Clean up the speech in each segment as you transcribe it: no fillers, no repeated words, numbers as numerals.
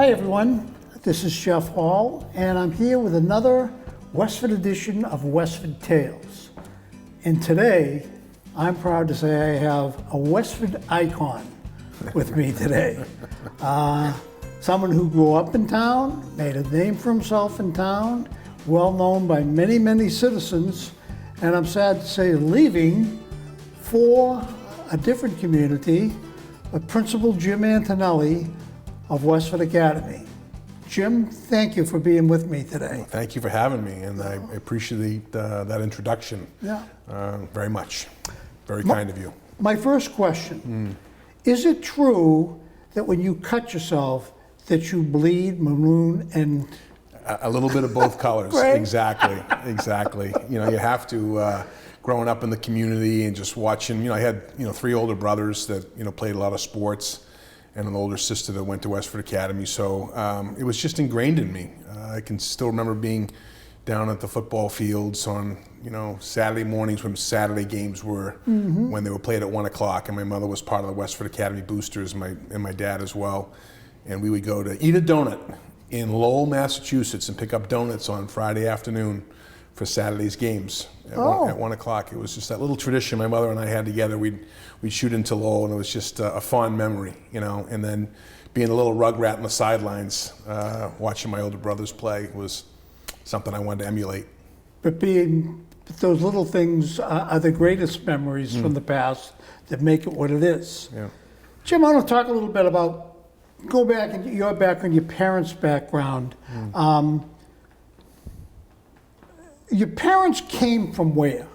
Hi everyone, this is Geoff Hall, and I'm here with another Westford edition of Westford Tales. And today, I'm proud to say I have a Westford icon with me today. Someone who grew up in town, made a name for himself in town, well known by many, many citizens, and I'm sad to say leaving for a different community, Principal Jim Antonelli of Westford Academy. Jim, thank you for being with me today. Well, thank you for having me, and I appreciate that introduction very much. Very kind of you. My first question, is it true that when you cut yourself that you bleed maroon and... A little bit of both colors, Right. exactly. You know, you have to, growing up in the community and just watching, I had, 3 older brothers that, played a lot of sports, and an older sister that went to Westford Academy, so it was just ingrained in me. I can still remember being down at the football fields on, Saturday mornings when Saturday games were, when they were played at 1 o'clock, and my mother was part of the Westford Academy boosters, and my dad as well, and we would go to eat a donut in Lowell, Massachusetts, and pick up donuts on Friday afternoon for Saturday's games at 1 o'clock. It was just that little tradition my mother and I had together. We'd shoot into Lowell, and it was just a fond memory, and then being a little rug rat on the sidelines, watching my older brothers play was something I wanted to emulate. But those little things are the greatest memories from the past that make it what it is. Yeah. Jim, I want to talk a little bit about, go back into your background, your parents' background. Your parents came from where?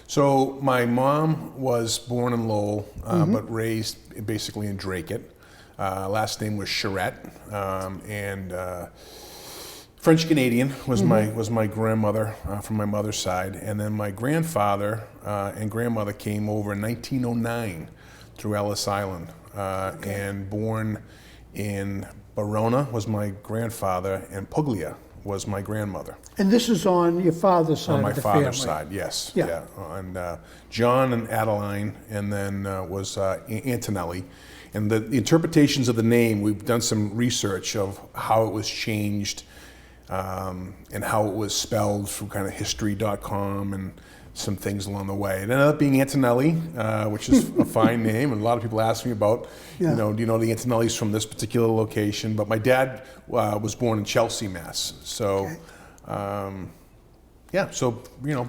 So my mom was born in Lowell, but raised basically in Dracut. Last name was Charette, and French Canadian was my grandmother from my mother's side, and then my grandfather and grandmother came over in 1909 through Ellis Island, and born in Verona was my grandfather, and Puglia was my grandmother. And this is on your father's side On my of the family? father's side, yes. Yeah. And John and Adeline, and then was Antonelli. And the interpretations of the name, we've done some research of how it was changed and how it was spelled through kind of history.com and some things along the way. It ended up being Antonelli, which is a fine name, and a lot of people ask me about, do you know the Antonellis from this particular location? But my dad was born in Chelsea, Mass. So,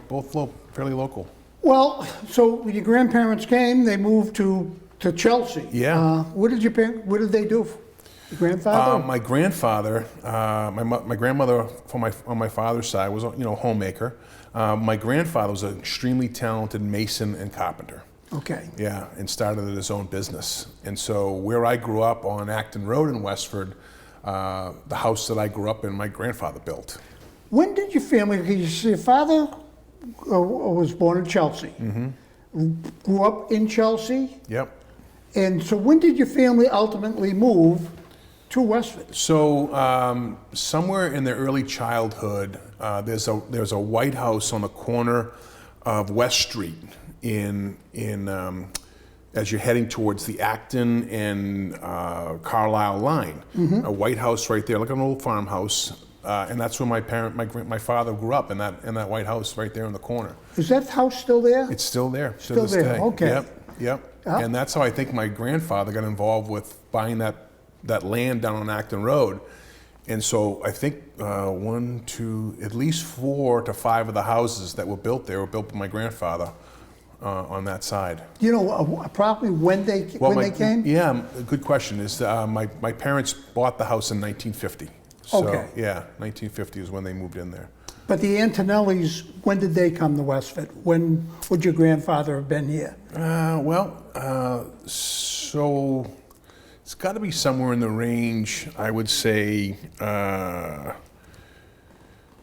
both fairly local. Well, so when your grandparents came, they moved to Chelsea. Yeah. What did they do? Your grandfather? My grandfather, my grandmother on my father's side was a homemaker. My grandfather was an extremely talented mason and carpenter. Okay. Yeah, and started his own business. And so where I grew up on Acton Road in Westford, the house that I grew up in, my grandfather built. When did your family, because your father was born in Chelsea, grew up in Chelsea? Yep. And so when did your family ultimately move to Westford? So somewhere in their early childhood, there's a White House on the corner of West Street in as you're heading towards the Acton and Carlisle line. A White House right there, like an old farmhouse, and that's where my father grew up in that White House right there in the corner. Is that house still there? It's still there. Still there. Day. Okay. Yep. And that's how I think my grandfather got involved with buying that land down on Acton Road. And so I think at least 4 to 5 of the houses that were built there were built by my grandfather on that side. You know probably when they came? Yeah, good question. Is my parents bought the house in 1950. So, okay. Yeah, 1950 is when they moved in there. But the Antonellis, when did they come to Westford? When would your grandfather have been here? So it's got to be somewhere in the range, I would say,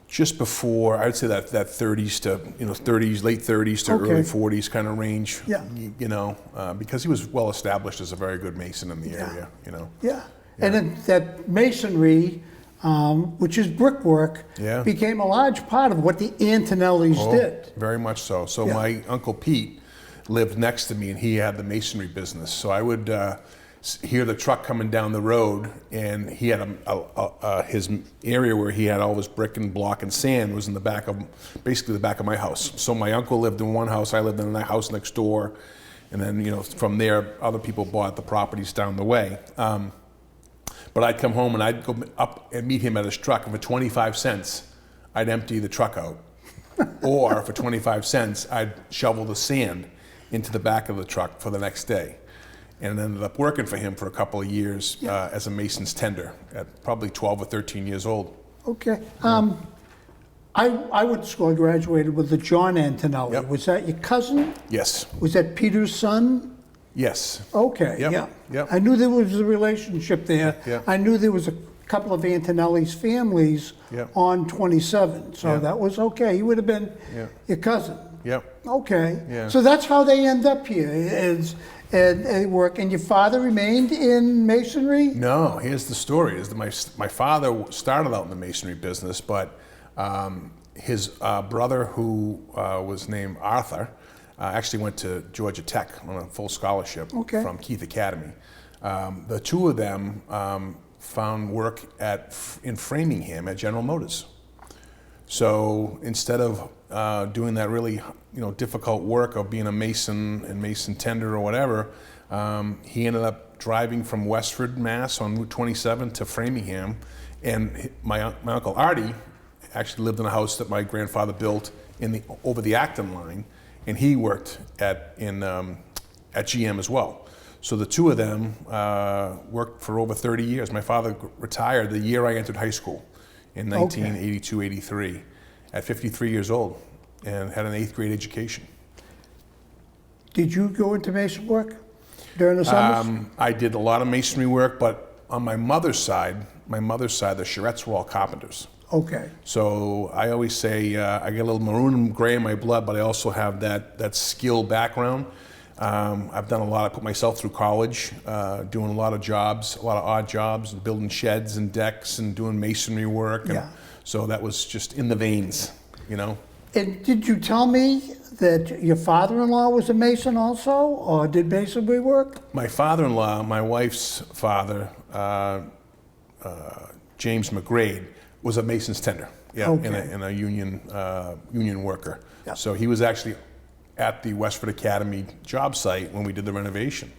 just before, I would say that 30s to, 30s, late 30s to early 40s kind of range. Yeah. Because he was well established as a very good mason in the area, Yeah. And then that masonry, which is brickwork, became a large part of what the Antonellis did. Very much so. So my Uncle Pete lived next to me, and he had the masonry business. So I would hear the truck coming down the road, and he had his area where he had all his brick and block and sand was in the back of, basically the back of my house. So my uncle lived in one house, I lived in the house next door, and then, you know, from there, other people bought the properties down the way. But I'd come home and I'd go up and meet him at his truck, and for 25 cents, I'd empty the truck out. Or for 25 cents, I'd shovel the sand into the back of the truck for the next day. And ended up working for him for a couple of years as a mason's tender at probably 12 or 13 years old. Okay. I went to school, I graduated with the John Antonelli. Yep. Was that your cousin? Yes. Was that Peter's son? Yes. Okay, Yep. yeah. Yep. I knew there was a relationship there. Yeah. I knew there was a couple of Antonelli's families Yep. on 27, so Yep. that was okay. He would have been Yep. your cousin. Yep. Okay. Yeah. So that's how they end up here, is and work. And your father remained in masonry? No, here's the story. Is that my father started out in the masonry business, but his brother, who was named Arthur, actually went to Georgia Tech on a full scholarship from Keith Academy. The two of them found work in Framingham at General Motors. So instead of doing that really, difficult work of being a mason and mason tender or whatever, he ended up driving from Westford, Mass, on Route 27 to Framingham, and my uncle Artie actually lived in a house that my grandfather built over the Acton line, and he worked at GM as well. So the two of them worked for over 30 years. My father retired the year I entered high school in 1982-83 at 53 years old, and had an 8th grade education. Did you go into mason work during the summers? I did a lot of masonry work, but on my mother's side, the Charettes were all carpenters. Okay. So I always say I get a little maroon and gray in my blood, but I also have that skill background. I've done a lot. I put myself through college, doing a lot of jobs, a lot of odd jobs, building sheds and decks and doing masonry work. And so that was just in the veins, And did you tell me that your father-in-law was a mason also, or did masonry work? My father-in-law, my wife's father, James McGrade, was a mason's tender, and a union worker. Yeah. So he was actually at the Westford Academy job site when we did the renovation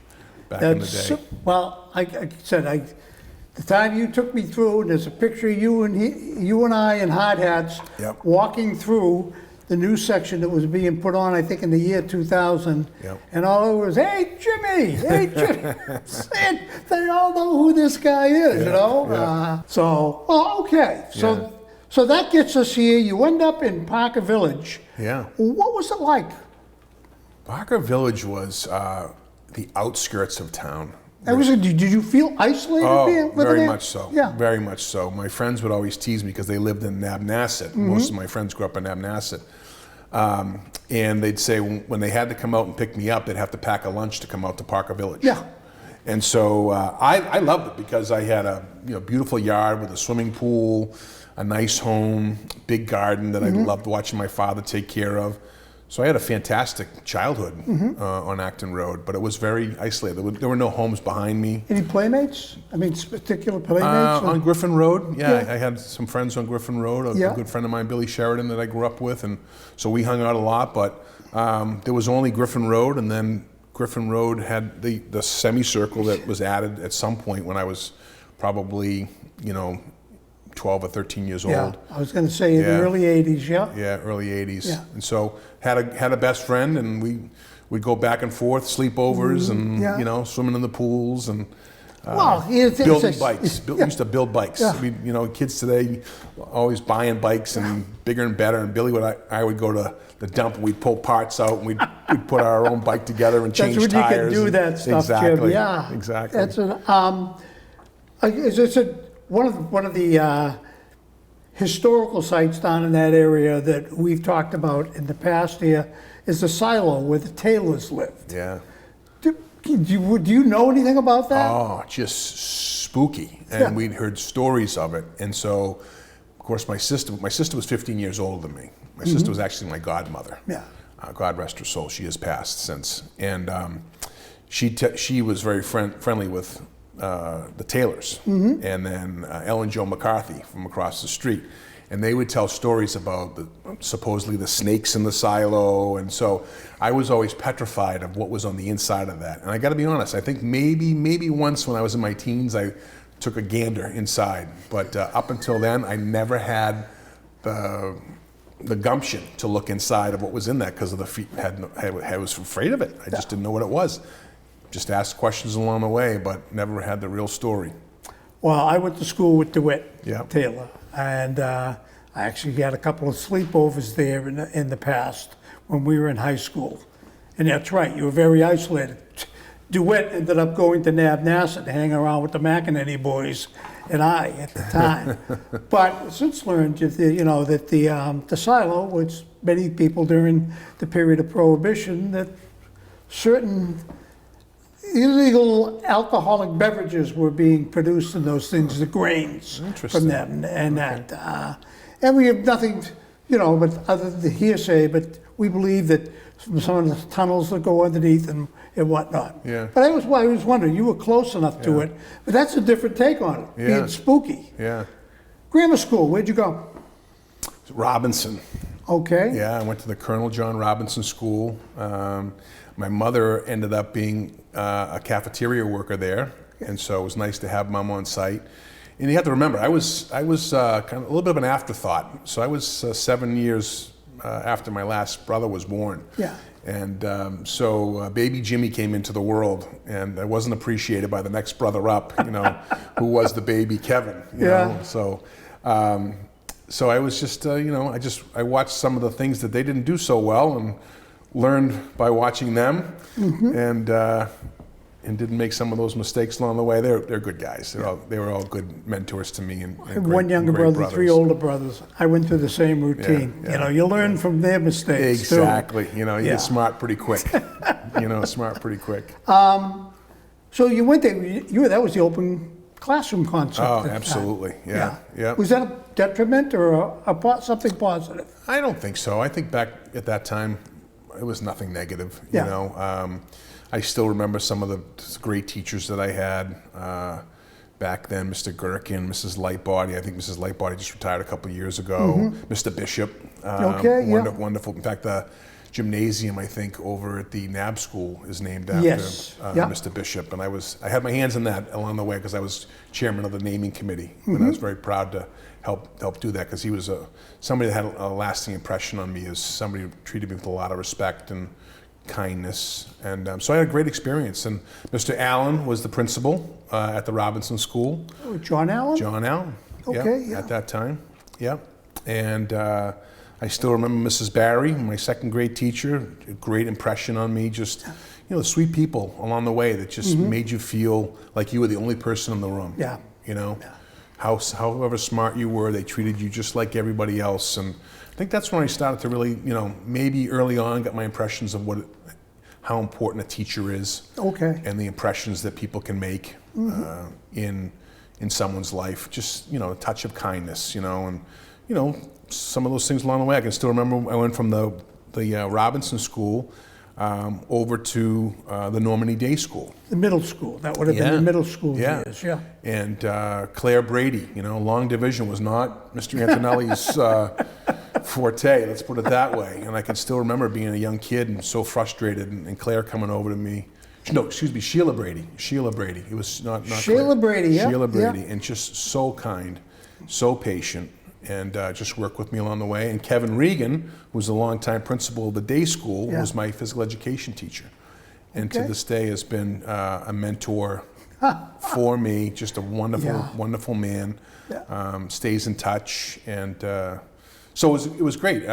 back in the day. Well, I said, the time you took me through, and there's a picture of you and I in hard hats walking through the new section that was being put on, I think, in the year 2000. Yep. And all it was, hey, Jimmy, hey, Jimmy. And they all know who this guy is, Yeah. Okay. So that gets us here. You end up in Parker Village. Yeah. What was it like? Parker Village was the outskirts of town. Did you feel isolated living there? Very much so. Yeah. Very much so. My friends would always tease me because they lived in Nabnasset. Mm-hmm. Most of my friends grew up in Nabnasset. And they'd say when they had to come out and pick me up, they'd have to pack a lunch to come out to Parker Village. Yeah. And so I loved it because I had a beautiful yard with a swimming pool, a nice home, big garden that I loved watching my father take care of. So I had a fantastic childhood on Acton Road, but it was very isolated. There were no homes behind me. Any playmates? I mean, particular playmates? On Griffin Road, I had some friends on Griffin Road. A good friend of mine, Billy Sheridan, that I grew up with, and so we hung out a lot. But there was only Griffin Road, and then Griffin Road had the semicircle that was added at some point when I was probably 12 or 13 years old. I was going to say in the early 80s, Yeah, early 80s. Yeah. And so had a best friend, and we'd go back and forth, sleepovers, and swimming in the pools, and building bikes. We used to build bikes. Yeah. Kids today always buying bikes and bigger and better. And Billy I would go to the dump, and we'd pull parts out, and we'd put our own bike together and change tires. That's when you could do that stuff, exactly. Jim. Yeah, exactly. One of the historical sites down in that area that we've talked about in the past here is the silo where the Taylors lived. Yeah. Do you know anything about that? Oh, just spooky. And we'd heard stories of it. And so, of course, my sister was 15 years older than me. My sister was actually my godmother. Yeah. God rest her soul. She has passed since. And she was very friendly with the Taylors, and then Ellen Joe McCarthy from across the street. And they would tell stories about supposedly the snakes in the silo. And so I was always petrified of what was on the inside of that. And I got to be honest, I think maybe once when I was in my teens, I took a gander inside. But up until then, I never had the gumption to look inside of what was in that because of the feet. I was afraid of it. I just didn't know what it was. Just asked questions along the way, but never had the real story. Well, I went to school with DeWitt Yep. Taylor, and I actually had a couple of sleepovers there in the past when we were in high school. And that's right, you were very isolated. DeWitt ended up going to Nab-Nasset to hang around with the McEnany boys and I at the time. But since learned, that the silo, which many people during the period of Prohibition, that certain illegal alcoholic beverages were being produced in those things, the grains from them, and that. And we have nothing, but other than the hearsay, but we believe that some of the tunnels that go underneath and whatnot. Yeah. But I was wondering, you were close enough to it, but that's a different take on it, being spooky. Yeah. Grammar school, where'd you go? Robinson. Okay. Yeah, I went to the Colonel John Robinson School. My mother ended up being a cafeteria worker there, and so it was nice to have Mom on site. And you have to remember, I was kind of a little bit of an afterthought. So I was 7 years after my last brother was born. Yeah. And so baby Jimmy came into the world, and I wasn't appreciated by the next brother up, who was the baby Kevin. You know? So I was just, I watched some of the things that they didn't do so well, and learned by watching them, and didn't make some of those mistakes along the way. They're good guys. They were all good mentors to me. And I have one younger brother, brothers. 3 older brothers. I went through the same routine. Yeah. You learn from their mistakes exactly. too. You get smart pretty quick. Smart pretty quick. So you went there. That was the open classroom concept. Oh, at the time. absolutely. Yeah. Was that a detriment or something positive? I don't think so. I think back at that time, it was nothing negative. I still remember some of the great teachers that I had back then. Mr. Gherkin, Mrs. Lightbody. I think Mrs. Lightbody just retired a couple of years ago. Mr. Bishop. Wonderful. In fact, the gymnasium, I think, over at the NAB school is named after Mr. Bishop. And I had my hands in that along the way because I was chairman of the naming committee. And I was very proud to help do that because he was somebody that had a lasting impression on me as somebody who treated me with a lot of respect and kindness. And so I had a great experience. And Mr. Allen was the principal at the Robinson School. Oh, John Allen? John Allen. Okay, At that time. And I still remember Mrs. Barry, my second grade teacher, a great impression on me. Just, sweet people along the way that just made you feel like you were the only person in the room. However smart you were, they treated you just like everybody else. And I think that's when I started to really, maybe early on got my impressions of how important a teacher is. Okay. And the impressions that people can make in someone's life. Just, a touch of kindness, and, some of those things along the way. I can still remember I went from the Robinson School over to the Normandy Day School. The middle school. That would have been the middle school years. Yeah. And Claire Brady, long division was not Mr. Antonelli's forte, let's put it that way. And I can still remember being a young kid and so frustrated, and Claire coming over to me. No, excuse me, Sheila Brady. It was not Sheila Claire. Brady, Sheila Brady, and just so kind, so patient, and just worked with me along the way. And Kevin Regan, who was the longtime principal of the day school, was my physical education teacher. And to this day has been a mentor for me, just a wonderful man, stays in touch. And so it was great.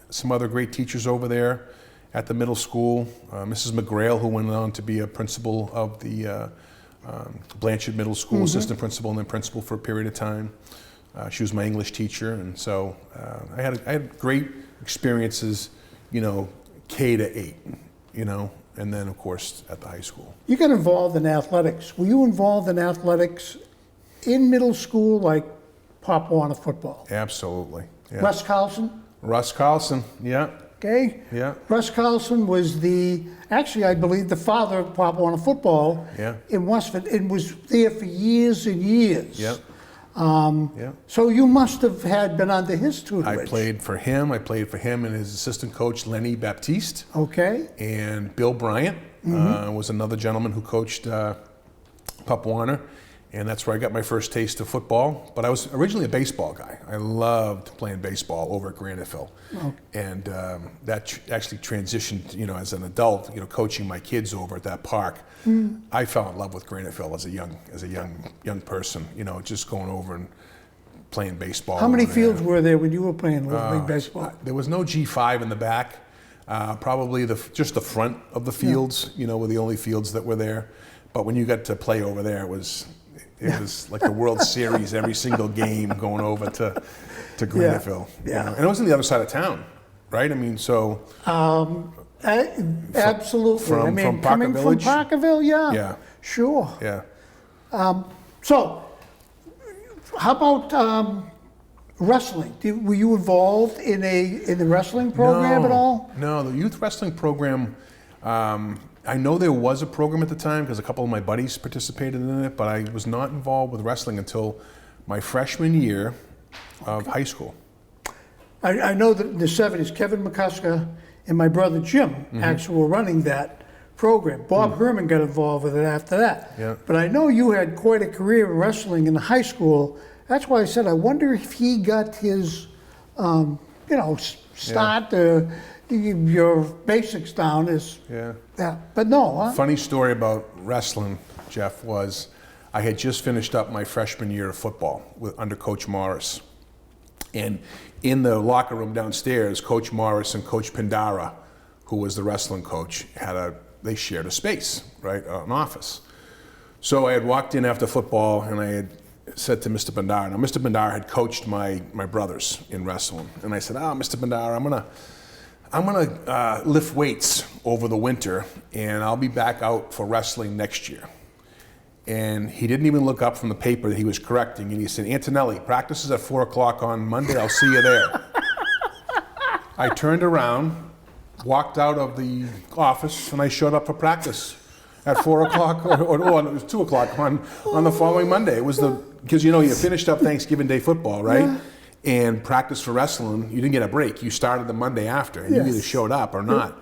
Some other great teachers over there at the middle school. Mrs. McGrail, who went on to be a principal of the Blanchard Middle School, assistant principal and then principal for a period of time. She was my English teacher, and so I had great experiences, K to 8, and then of course at the high school. You got involved in athletics. Were you involved in athletics in middle school, like Pop Warner football? Absolutely. Yeah. Russ Carlson? Russ Carlson, yeah. Okay? Yeah. Russ Carlson was actually, I believe, the father of Pop Warner football in Westford. It was there for years and years. Yeah. So you must have been under his tutelage. I played for him. I played for him and his assistant coach, Lenny Baptiste. Okay. And Bill Bryant was another gentleman who coached Pop Warner. And that's where I got my first taste of football. But I was originally a baseball guy. I loved playing baseball over at Graniteville. Oh. And that actually transitioned, as an adult, coaching my kids over at that park. I fell in love with Graniteville as a young person, just going over and playing baseball. How many fields were there when you were playing Little League baseball? There was no G5 in the back. Probably just the front of the fields, were the only fields that were there. But when you got to play over there, it was like the World Series every single game going over to Graniteville. Yeah. And it was on the other side of town, right? I mean, so. Absolutely. From coming Village? from Parkerville, yeah. Yeah. Sure. Yeah. So, how about wrestling? Were you involved in the wrestling program at all? No, the youth wrestling program. I know there was a program at the time because a couple of my buddies participated in it, but I was not involved with wrestling until my freshman year of high school. I know that in the 70s, Kevin McCusker and my brother Jim actually were running that program. Bob Herman got involved with it after that. Yeah. But I know you had quite a career in wrestling in high school. That's why I said I wonder if he got his, start, your basics down is. Yeah. But no, huh? Funny story about wrestling, Jeff, was I had just finished up my freshman year of football under Coach Morris. And in the locker room downstairs, Coach Morris and Coach Pandara, who was the wrestling coach, they shared a space, right, an office. So I had walked in after football and I had said to Mr. Pandara, now Mr. Pandara had coached my brothers in wrestling. And I said, Mr. Pandara, I'm gonna lift weights over the winter and I'll be back out for wrestling next year. And he didn't even look up from the paper that he was correcting, and he said, Antonelli, practice is at 4 o'clock on Monday, I'll see you there. I turned around, walked out of the office, and I showed up for practice at 4 o'clock, or it was 2 o'clock on the following Monday. It was because you finished up Thanksgiving Day football, right? Yeah. And practice for wrestling, you didn't get a break. You started the Monday after, and you either showed up or not.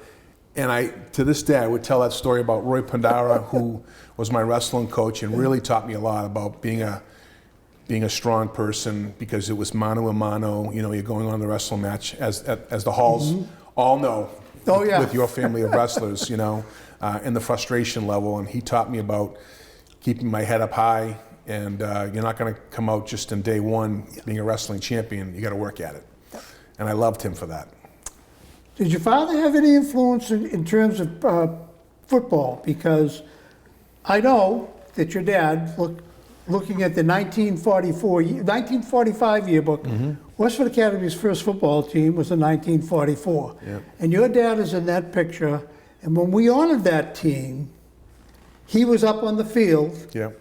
And to this day, I would tell that story about Roy Pandara, who was my wrestling coach and really taught me a lot about being a strong person, because it was mano a mano. You're going on the wrestling match, as the Halls all know. Oh, yeah. With your family of wrestlers, and the frustration level. And he taught me about keeping my head up high, and you're not going to come out just in day one being a wrestling champion. You got to work at it. And I loved him for that. Did your father have any influence in terms of football? Because I know that your dad, looking at the 1945 yearbook, Westford Academy's first football team was in 1944. Yep. And your dad is in that picture. And when we honored that team, he was up on the field. Yep.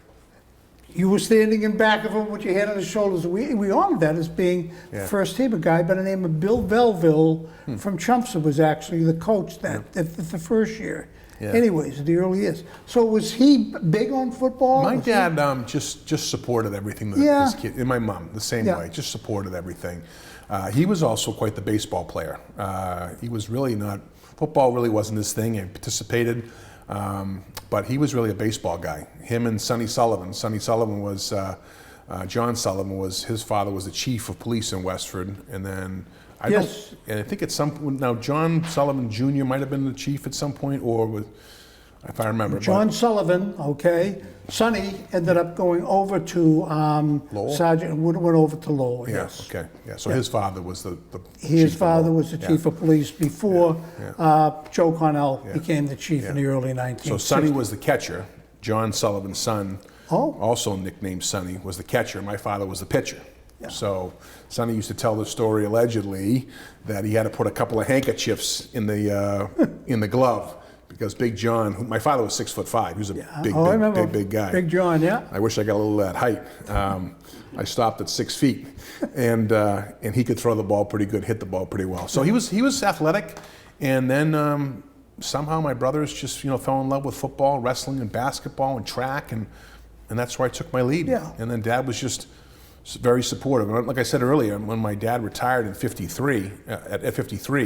You were standing in back of him with your hand on his shoulders. We honored that as being the first team. A guy by the name of Bill Belleville from Chelmsford was actually the coach the first year. Yeah. Anyways, the early years. So was he big on football? My dad just supported everything that his kid, and my mom the same way, just supported everything. He was also quite the baseball player. He was really not, football really wasn't his thing. He participated. But he was really a baseball guy. Him and Sonny Sullivan. Sonny Sullivan was, John Sullivan was, his father was the chief of police in Westford. And then, I think at some point, now John Sullivan Jr. might have been the chief at some point, or if I remember. John Sullivan, okay. Sonny ended up going over to Lowell? Sergeant, went over to Lowell, yes. Okay, yeah, so his father was the his father was the chief of police before Joe Cornell became the chief in the early 1960s. So Sonny was the catcher. John Sullivan's son, also nicknamed Sonny, was the catcher. My father was the pitcher. Yeah. So Sonny used to tell the story, allegedly, that he had to put a couple of handkerchiefs in the glove because Big John, my father was 6'5". He was a I remember big guy. Big John, yeah. I wish I got a little of that height. I stopped at 6 feet, and he could throw the ball pretty good, hit the ball pretty well. So he was athletic, and then somehow my brothers just fell in love with football, wrestling, and basketball, and track, and that's where I took my lead. Yeah. And then Dad was just very supportive. Like I said earlier, when my dad retired in 53, at 53,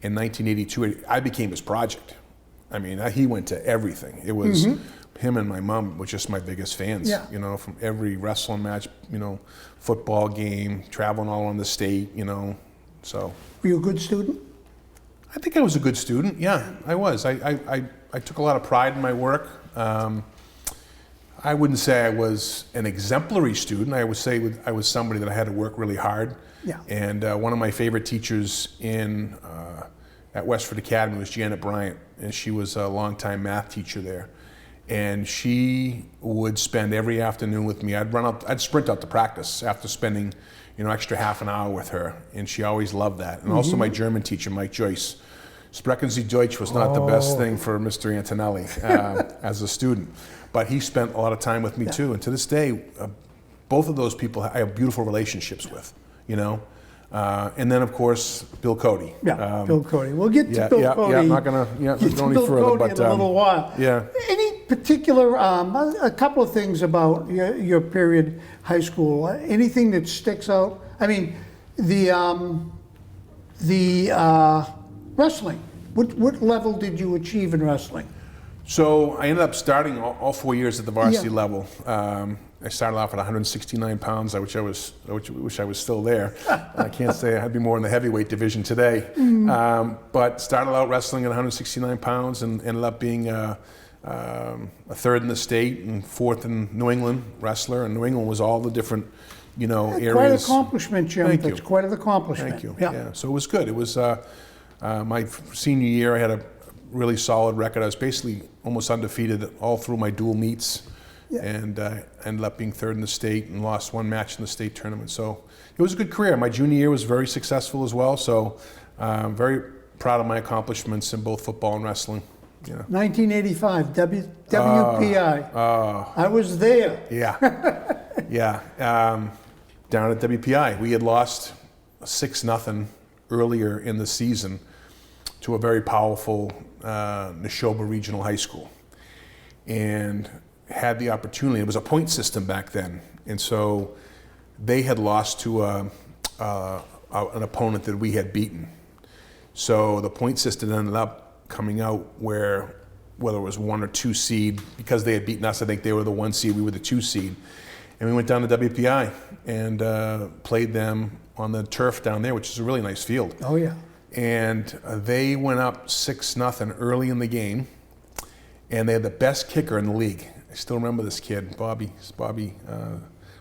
in 1982, I became his project. I mean, he went to everything. It was him and my mom were just my biggest fans. Yeah. From every wrestling match, football game, traveling all around the state. So. Were you a good student? I think I was a good student. Yeah, I was. I took a lot of pride in my work. I wouldn't say I was an exemplary student. I would say I was somebody that I had to work really hard. Yeah. And one of my favorite teachers at Westford Academy was Janet Bryant, and she was a longtime math teacher there. And she would spend every afternoon with me. I'd sprint out to practice after spending, extra half an hour with her, and she always loved that. And also my German teacher, Mike Joyce. Sprechen Sie Deutsch was not the best thing for Mr. Antonelli as a student, but he spent a lot of time with me too. And to this day, both of those people I have beautiful relationships with, and then of course Bill Cody. Yeah, Bill Cody. We'll get to Bill Cody. Yeah, I'm not gonna go any further, but in a little while. Yeah. Any particular, a couple of things about your period, high school. Anything that sticks out? I mean, the wrestling. What level did you achieve in wrestling? So I ended up starting all 4 years at the varsity level. I started off at 169 pounds. I wish I was still there. I can't say I'd be more in the heavyweight division today. But started out wrestling at 169 pounds and ended up being a third in the state and fourth in New England wrestler. And New England was all the different, areas. Quite an accomplishment, Jim. Thank you. That's quite an accomplishment. Thank you. Yeah. So it was good. It was my senior year. I had a really solid record. I was basically almost undefeated all through my dual meets. Yeah. And ended up being third in the state and lost one match in the state tournament. So it was a good career. My junior year was very successful as well. So very proud of my accomplishments in both football and wrestling. 1985, WPI. I was there. Yeah. Yeah. Down at WPI. We had lost 6-0 earlier in the season to a very powerful Neshoba Regional High School. And had the opportunity. It was a point system back then, and so they had lost to an opponent that we had beaten. So the point system ended up coming out whether it was 1 or 2 seed, because they had beaten us. I think they were the 1 seed, we were the 2 seed, and we went down to WPI and played them on the turf down there, which is a really nice field. Oh yeah. And they went up 6-0 early in the game, and they had the best kicker in the league. I still remember this kid, Bobby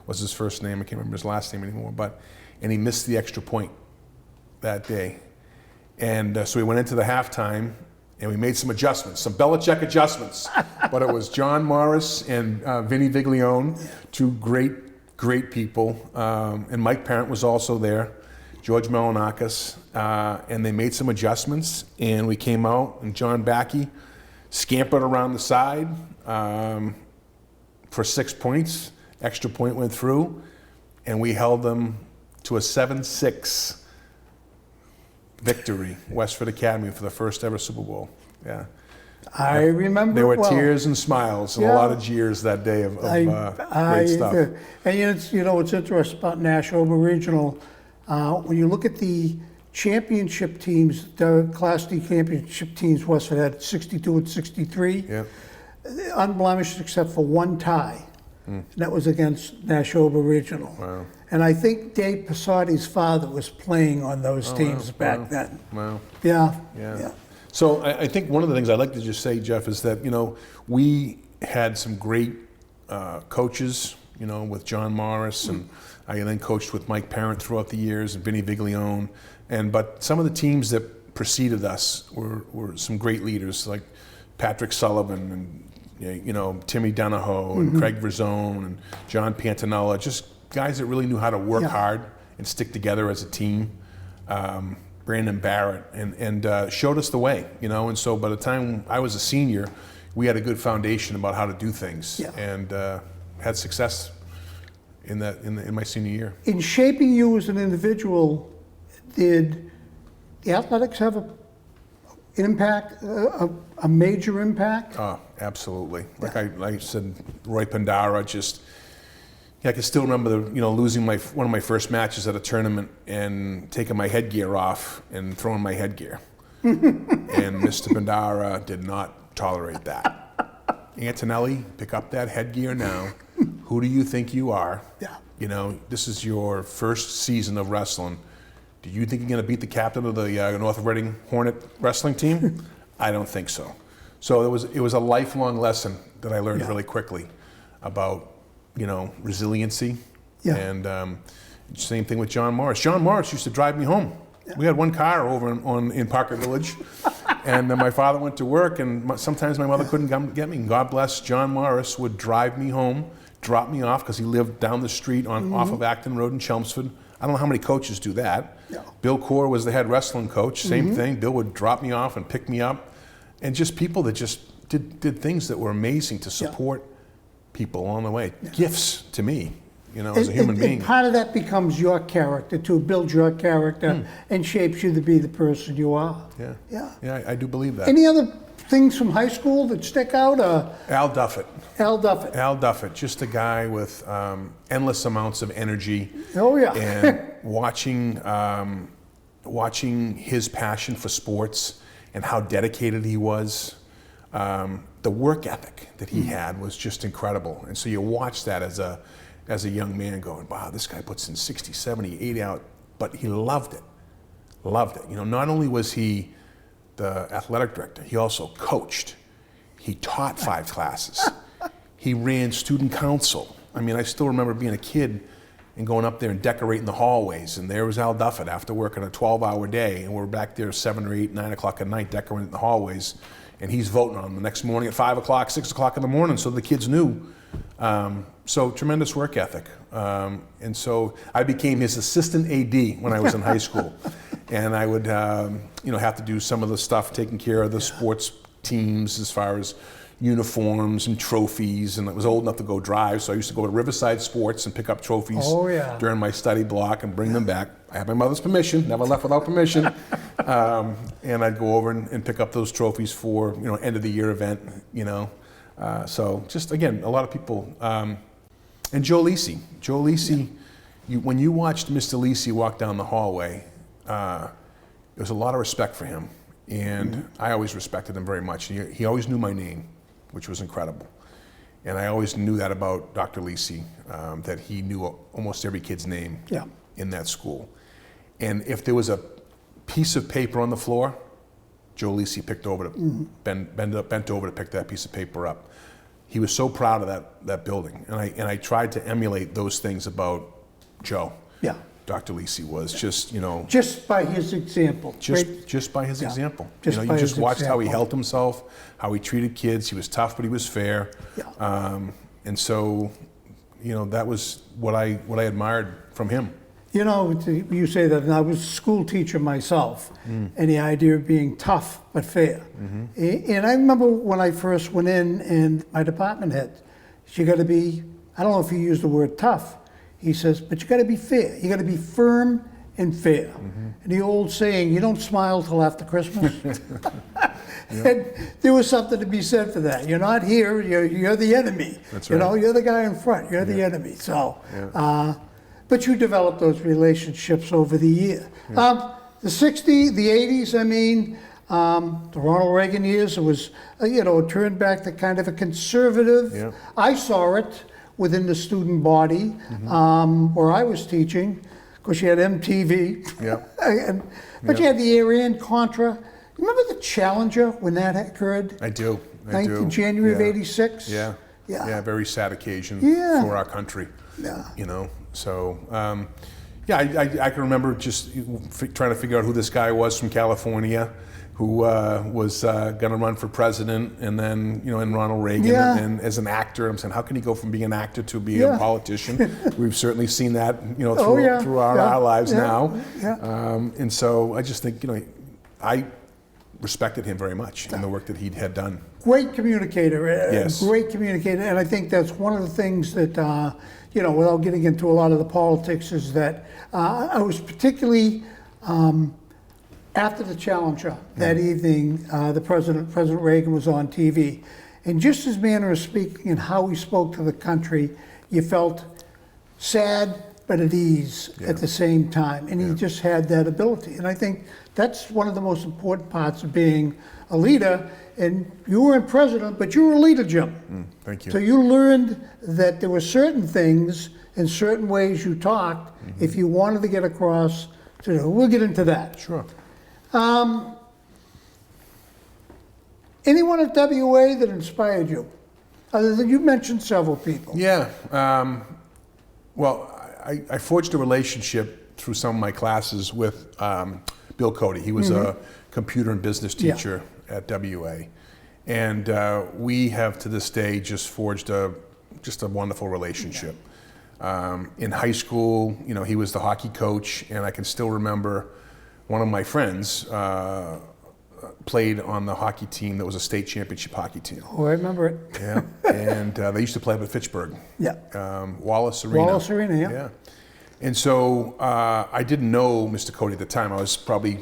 was his first name. I can't remember his last name anymore. And he missed the extra point that day. And so we went into the halftime, and we made some adjustments, some Belichick adjustments. But it was John Morris and Vinny Viglione, two great people. And Mike Parent was also there, George Melanakis. And they made some adjustments, and we came out, and John Backey scampered around the side for 6 points. Extra point went through, and we held them to a 7-6 victory, Westford Academy, for the first ever Super Bowl. Yeah. I remember. There were tears and smiles and a lot of jeers that day of great stuff. And what's interesting about Neshoba Regional, when you look at the championship teams, the Class D championship teams, Westford had 62 and 63, unblemished except for one tie. And that was against Neshoba Regional. Wow. And I think Dave Passotti's father was playing on those teams back then. Wow. Yeah. So I think one of the things I'd like to just say, Jeff, is that, we had some great coaches, with John Morris, and I then coached with Mike Parent throughout the years, and Vinny Viglione. But some of the teams that preceded us were some great leaders, like Patrick Sullivan and Timmy Donahoe and Craig Verzone and John Pantanella, just guys that really knew how to work hard and stick together as a team. Brandon Barrett, and showed us the way, and so by the time I was a senior, we had a good foundation about how to do things, and had success in my senior year. In shaping you as an individual, did the athletics have an impact, a major impact? Oh, absolutely. Like I said, Roy Pandara, I can still remember losing one of my first matches at a tournament and taking my headgear off and throwing my headgear. And Mr. Pandara did not tolerate that. Antonelli, pick up that headgear now. Who do you think you are? Yeah. This is your first season of wrestling. Do you think you're going to beat the captain of the North Reading Hornet wrestling team? I don't think so. So it was a lifelong lesson that I learned really quickly about, resiliency. Yeah. And same thing with John Morris. John Morris used to drive me home. Yeah. We had one car over in Parker Village. And my father went to work, and sometimes my mother couldn't come get me. And God bless, John Morris would drive me home, drop me off, because he lived down the street off of Acton Road in Chelmsford. I don't know how many coaches do that. Yeah. Bill Core was the head wrestling coach, same thing. Bill would drop me off and pick me up. And just people that just did things that were amazing to support people along the way. Yeah. Gifts to me, as a human being. And part of that becomes your character, to build your character and shapes you to be the person you are. Yeah. Yeah. Yeah, I do believe that. Any other things from high school that stick out? Al Duffett. Al Duffett. Al Duffett, just a guy with endless amounts of energy. Oh, yeah. And watching his passion for sports and how dedicated he was. The work ethic that he had was just incredible. And so you watch that as a young man going, wow, this guy puts in 60, 70, 80 out, but he loved it. Loved it. Not only was he the athletic director, he also coached. He taught 5 classes. He ran student council. I mean, I still remember being a kid and going up there and decorating the hallways, and there was Al Duffett after working a 12-hour day, and we're back there 7 or 8, 9 o'clock at night decorating the hallways, and he's voting on them the next morning at 5 o'clock, 6 o'clock in the morning, so the kids knew. So tremendous work ethic. And so I became his assistant AD when I was in high school. And I would have to do some of the stuff, taking care of the sports teams as far as uniforms and trophies, and I was old enough to go drive, so I used to go to Riverside Sports and pick up trophies during my study block and bring them back. I had my mother's permission, never left without permission, and I'd go over and pick up those trophies for end of the year event. So just again, a lot of people, and Joe Lisi, when you watched Mr. Lisi walk down the hallway, there was a lot of respect for him, and I always respected him very much. He always knew my name, which was incredible. And I always knew that about Dr. Lisi, that he knew almost every kid's name in that school. And if there was a piece of paper on the floor, Joe Lisi bent over to pick that piece of paper up. He was so proud of that building. And I tried to emulate those things about Joe. Yeah. Dr. Lisi was just by his example. Just by his example. You just watched how he held himself, how he treated kids. He was tough, but he was fair. Yeah. And so, that was what I admired from him. You say that, and I was a school teacher myself, and the idea of being tough but fair. And I remember when I first went in, and my department head, you got to be, I don't know if he used the word tough, he says, but you got to be fair. You got to be firm and fair. And the old saying, you don't smile till after Christmas. And there was something to be said for that. You're not here, you're the enemy. That's right. You're the guy in front, you're the enemy. So, but you developed those relationships over the year. The 60s, the 80s, the Ronald Reagan years, it was, it turned back to kind of a conservative. Yeah. I saw it within the student body where I was teaching. Of course, you had MTV. Yeah. But you had the Iran-Contra. Remember the Challenger when that occurred? I do. January of '86? Yeah, very sad occasion for our country. Yeah. So, Yeah, I can remember just trying to figure out who this guy was from California, who was going to run for president, and then and Ronald Reagan, Yeah. and as an actor, I'm saying, how can he go from being an actor to being Yeah. a politician? We've certainly seen that, through, Oh, yeah. through our, Yeah. our lives Yeah. now. Yeah. And so I just think, I respected him very much in the work that he had done. Great communicator. Yes. Great communicator, and I think that's one of the things that, without getting into a lot of the politics, is that I was particularly, after the Challenger that evening, President Reagan was on TV, and just his manner of speaking and how he spoke to the country, you felt sad but at ease at the same time, and he just had that ability. And I think that's one of the most important parts of being a leader. And you weren't president, but you were a leader, Jim. Thank you. So you learned that there were certain things and certain ways you talked if you wanted to get across to. We'll get into that. Sure. Anyone at WA that inspired you? Other than you mentioned several people. Yeah. Well, I forged a relationship through some of my classes with Bill Cody. He was a computer and business teacher at WA. And we have to this day just forged a wonderful relationship. In high school, he was the hockey coach, and I can still remember one of my friends played on the hockey team that was a state championship hockey team. Oh, I remember it. Yeah, and they used to play up at Fitchburg. Yeah. Wallace Arena. Wallace Arena, yeah. Yeah. And so I didn't know Mr. Cody at the time. I was probably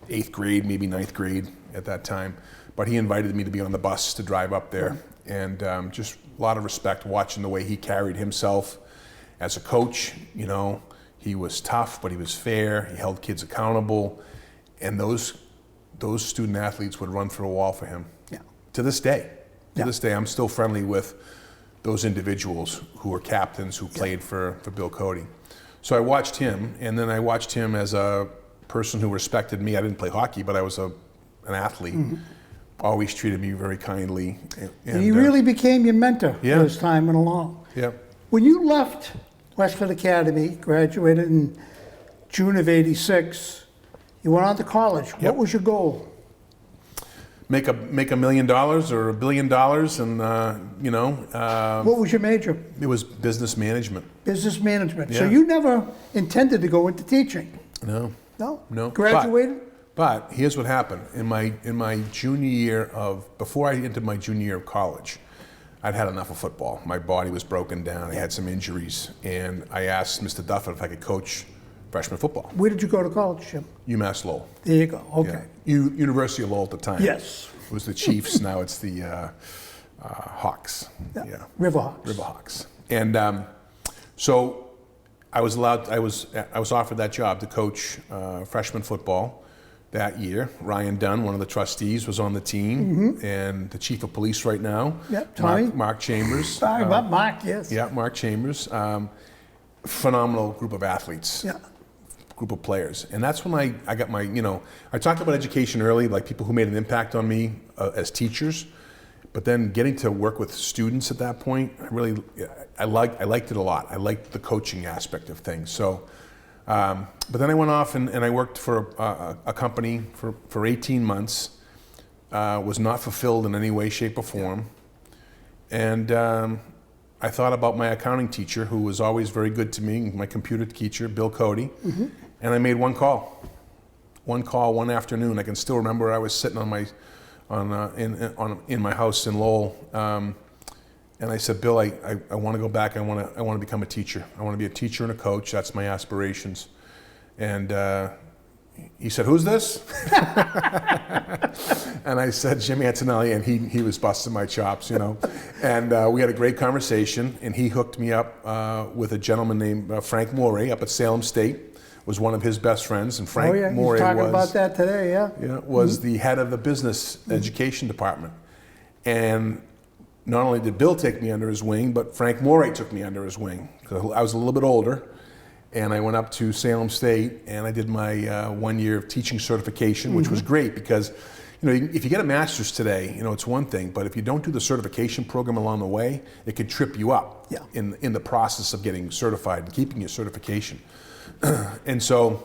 8th grade, maybe 9th grade at that time. But he invited me to be on the bus to drive up there. And just a lot of respect watching the way he carried himself as a coach. He was tough, but he was fair. He held kids accountable. And those student athletes would run through a wall for him. Yeah. To this day. To this day, I'm still friendly with those individuals who were captains who played for Bill Cody. So I watched him, and then I watched him as a person who respected me. I didn't play hockey, but I was an athlete. Always treated me very kindly. And he really became your mentor Yeah. as time went along. Yeah. When you left Westford Academy, graduated in June of '86, you went on to college. Yep. What was your goal? Make $1 million or $1 billion, and What was your major? it was business management. Business management. So Yeah. you never intended to go into teaching? No. No? No. Graduated? But here's what happened. In my junior year before I entered my junior year of college, I'd had enough of football. My body was broken down. I had some injuries, and I asked Mr. Duffett if I could coach freshman football. Where did you go to college, Jim? UMass Lowell. There you go. Okay. University of Lowell at the time. Yes. It was the Chiefs. Now it's the Hawks. Yeah. Riverhawks. Riverhawks. And so I was offered that job to coach freshman football that year. Ryan Dunn, one of the trustees, was on the team, and the chief of police right now. Yep, Tommy. Mark Chambers. Sorry about Mark, yes. Yeah, Mark Chambers. Phenomenal group of athletes. Yeah. Group of players. And that's when I got my, I talked about education early, like people who made an impact on me as teachers, but then getting to work with students at that point, I liked it a lot. I liked the coaching aspect of things. So, but then I went off and I worked for a company for 18 months, was not fulfilled in any way, shape, or form. And I thought about my accounting teacher, who was always very good to me, my computer teacher, Bill Cody, and I made one call one afternoon. I can still remember I was sitting in my house in Lowell, and I said, Bill, I want to go back. I want to become a teacher. I want to be a teacher and a coach. That's my aspirations. And he said, who's this? And I said, Jim Antonelli, and he was busting my chops, And we had a great conversation, and he hooked me up with a gentleman named Frank Morey up at Salem State. Was one of his best friends, and Frank Morey was talking about that today, was the head of the business education department. And not only did Bill take me under his wing, but Frank Morey took me under his wing. 'Cause I was a little bit older, and I went up to Salem State, and I did my 1 year of teaching certification, which was great because, if you get a master's today, it's one thing, but if you don't do the certification program along the way, it could trip you up in the process of getting certified and keeping your certification. And so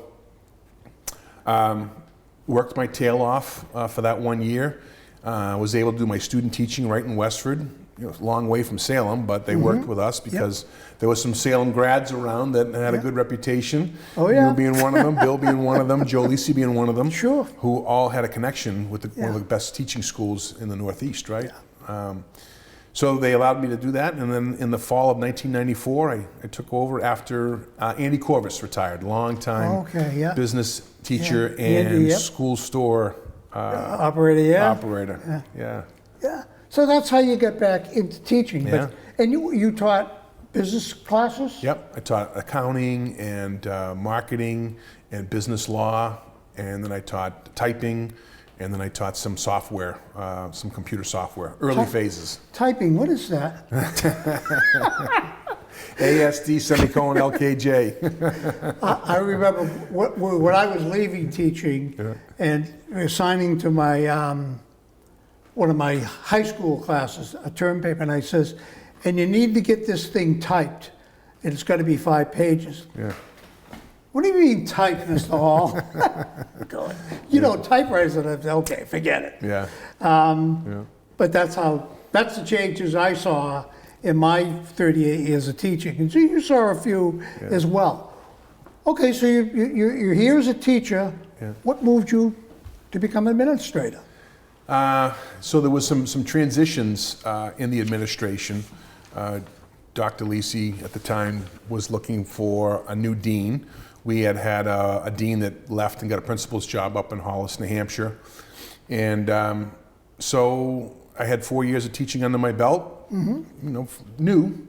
worked my tail off for that 1 year. Was able to do my student teaching right in Westford. You know, a long way from Salem, but they worked with us because there was some Salem grads around that had a good reputation. Oh, yeah. You being one of them, Bill being one of them, Joe Lisi being one of them. Sure. Who all had a connection with one of the best teaching schools in the Northeast, right? Yeah. So they allowed me to do that, and then in the fall of 1994, I took over after Andy Corvus retired, long-time business teacher and Andy, school store operator. operator. Yeah. So that's how you got back into teaching. Yeah. And you taught business classes? Yep, I taught accounting and marketing and business law, and then I taught typing, and then I taught some software, some computer software, early phases. Typing, what is that? ASD semicolon LKJ. I remember when I was leaving teaching and assigning to my one of my high school classes a term paper, and I says, and you need to get this thing typed, and it's got to be 5 pages. Yeah. What do you mean typed, Mr. Hall? You know, typewriters, okay, forget it. Yeah. But that's the changes I saw in my 38 years of teaching. And so you saw a few as well. Okay, so you're here as a teacher. Yeah. What moved you to become an administrator? So there was some transitions in the administration. Dr. Lisi at the time was looking for a new dean. We had a dean that left and got a principal's job up in Hollis, New Hampshire. And so I had 4 years of teaching under my belt, you know, new.